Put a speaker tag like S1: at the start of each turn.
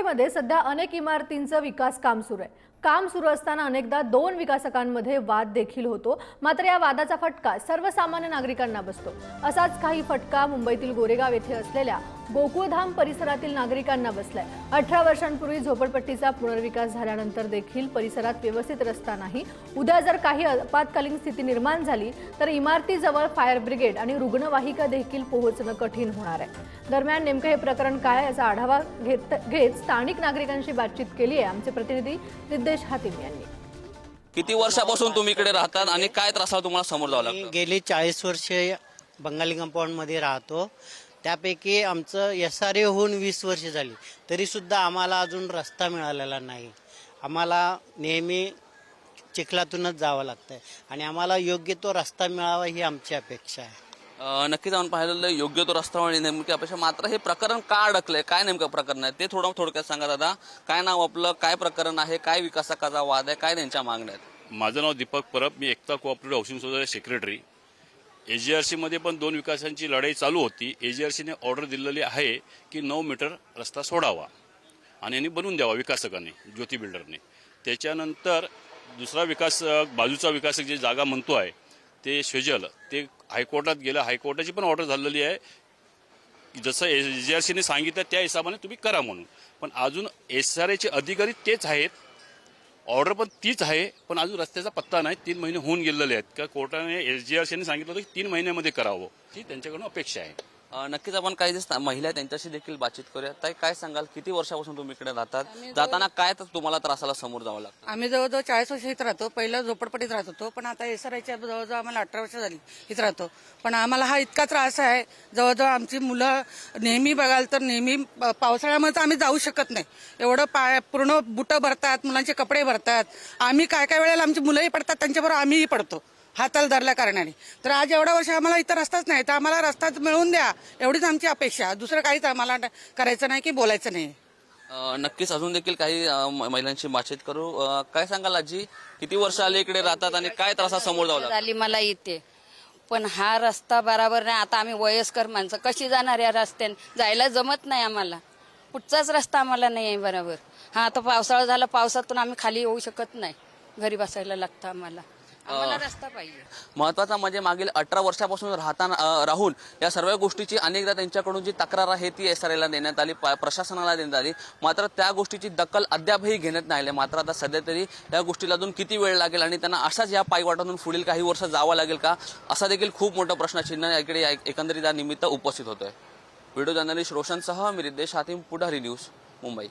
S1: मुंबईमध्ये सध्या अनेक इमारतींचं विकास काम सुरू आहे। काम सुरू असताना अनेकदा दोन विकासकांमध्ये वाद देखील होतो। मात्र या वादाचा फटका सर्वसामान्य नागरिकांना बसतो। असाच काही फटका मुंबईतील गोरेगाव येथे असलेल्या गोकुळधाम परिसरातील नागरिकांना बसलाय। 18 वर्षांपूर्वी झोपडपट्टीचा पुनर्विकास झाल्यानंतर देखील परिसरात व्यवस्थित रस्ता नाही। उद्या जर काही आपत्कालीन स्थिती निर्माण झाली तर इमारतीजवळ फायर ब्रिगेड आणि रुग्णवाहिका देखील पोहोचणं कठीण होणार आहे। दरम्यान नेमकं हे प्रकरण काय याचा आढावा घेत स्थानिक नागरिकांशी बातचीत केली आहे आमचे प्रतिनिधी निदेश हातीम यांनी।
S2: किती वर्षापासून तुम्ही इकडे राहतात आणि काय त्रासाला तुम्हाला समोर जावं लागतं?
S3: गेली 40 वर्षे बंगाली कंपाऊंड मध्ये राहतो। त्यापैकी आमचं SRA होऊन 20 वर्ष झाली, तरी सुद्धा आम्हाला अजून रस्ता मिळालेला नाही। आम्हाला नेहमी चिखलातूनच जावं लागतंय आणि आम्हाला योग्य तो रस्ता मिळावा ही आमची अपेक्षा आहे।
S2: नक्कीच आपण पाहिलेलं योग्य तो रस्ता आणि नेमकी अपेक्षा। मात्र हे प्रकरण का अडकलंय, काय नेमकं प्रकरण आहे ते थोडक्यात सांगा दादा। काय नाव आपलं, काय प्रकरण आहे, काय विकासकाचा वाद आहे, काय त्यांच्या मागण्या आहेत?
S4: माझं नाव दीपक परब, मी Ekta cooperative housing society secretary. AGRC मध्ये पण दोन विकासांची लढाई चालू होती। AGRC ने ऑर्डर दिलेली आहे की 9 मीटर रस्ता सोडावा आणि यांनी बनवून द्यावा विकासकाने, ज्योती बिल्डरने। त्याच्यानंतर दुसरा विकासक, बाजूचा विकासक जे जागा म्हणतो आहे ते शेजल, ते हायकोर्टात गेलं। हायकोर्टाची पण ऑर्डर झालेली आहे, जसं AGRC ने सांगितलं त्या हिशोबाने तुम्ही करा म्हणून। पण अजून SRA चे अधिकारी तेच आहेत, ऑर्डर पण तीच आहे, पण अजून रस्त्याचा पत्ता नाही। 3 महिने होऊन गेलेले आहेत का कोर्टाने AGRC ने सांगितलं होतं की 3 महिन्यामध्ये करावं, ही त्यांच्याकडून अपेक्षा आहे।
S2: नक्कीच आपण काही जे महिला आहेत त्यांच्याशी देखील बातचीत करूया। ताई, काय सांगाल, किती वर्षापासून तुम्ही इकडे राहतात? जाताना काय तुम्हाला त्रासाला समोर जावं लागतं?
S5: आम्ही जवळजवळ 40 वर्ष इथं राहतो। पहिलं झोपडपट्टीत राहत होतो, पण आता SRAच्या जवळजवळ आम्हाला 18 वर्ष झाली इथं राहतो। पण आम्हाला हा इतका त्रास आहे, जवळजवळ आमची मुलं नेहमी बघाल तर नेहमी पावसाळ्यामध्ये आम्ही जाऊ शकत नाही। एवढं पूर्ण बुटं भरतात, मुलांचे कपडे भरतात। आम्ही काय काय वेळेला आमची मुलंही पडतात, त्यांच्याबरोबर आम्हीही पडतो हाताला धरल्या कारणाने। तर आज एवढ्या वर्ष आम्हाला इथं रस्ताच नाही, तर आम्हाला रस्ता मिळवून द्या एवढीच आमची अपेक्षा। दुसरं काहीच आम्हाला करायचं नाही की बोलायचं नाही।
S2: नक्कीच अजून देखील काही महिलांशी बातचीत करू। काय सांगाल आजी, किती वर्ष आले इकडे राहतात आणि काय त्रासा समोर जावं लागतं?
S6: झाली मला इथे, पण हा रस्ता बराबर नाही। आता आम्ही वयस्कर माणसं कशी जाणार या रस्त्याने? जायला जमत नाही आम्हाला, कुठचाच रस्ता आम्हाला नाही आहे बरोबर। हा आता पावसाळा झाला, पावसातून आम्ही खाली येऊ शकत नाही, घरी बसायला लागतं आम्हाला रस्ता पाहिजे।
S2: महत्वाचा म्हणजे मागील 18 वर्षापासून राहून या सर्व गोष्टीची अनेकदा त्यांच्याकडून जी तक्रार आहे ती SRA ला देण्यात आली, प्रशासनाला देण्यात आली। मात्र त्या गोष्टीची दखल अद्यापही घेण्यात नाही आली। मात्र आता सध्या तरी या गोष्टीला अजून किती वेळ लागेल आणि त्यांना अशाच या पायवाटातून पुढील काही वर्ष जावं लागेल का, असा देखील खूप मोठा प्रश्नचिन्ह इकडे एकंदरीत या निमित्त उपस्थित होतोय। व्हिडिओ जर्नलिस्ट रोशनसह मी निदेश हातीम, पुढारी न्यूज, मुंबई।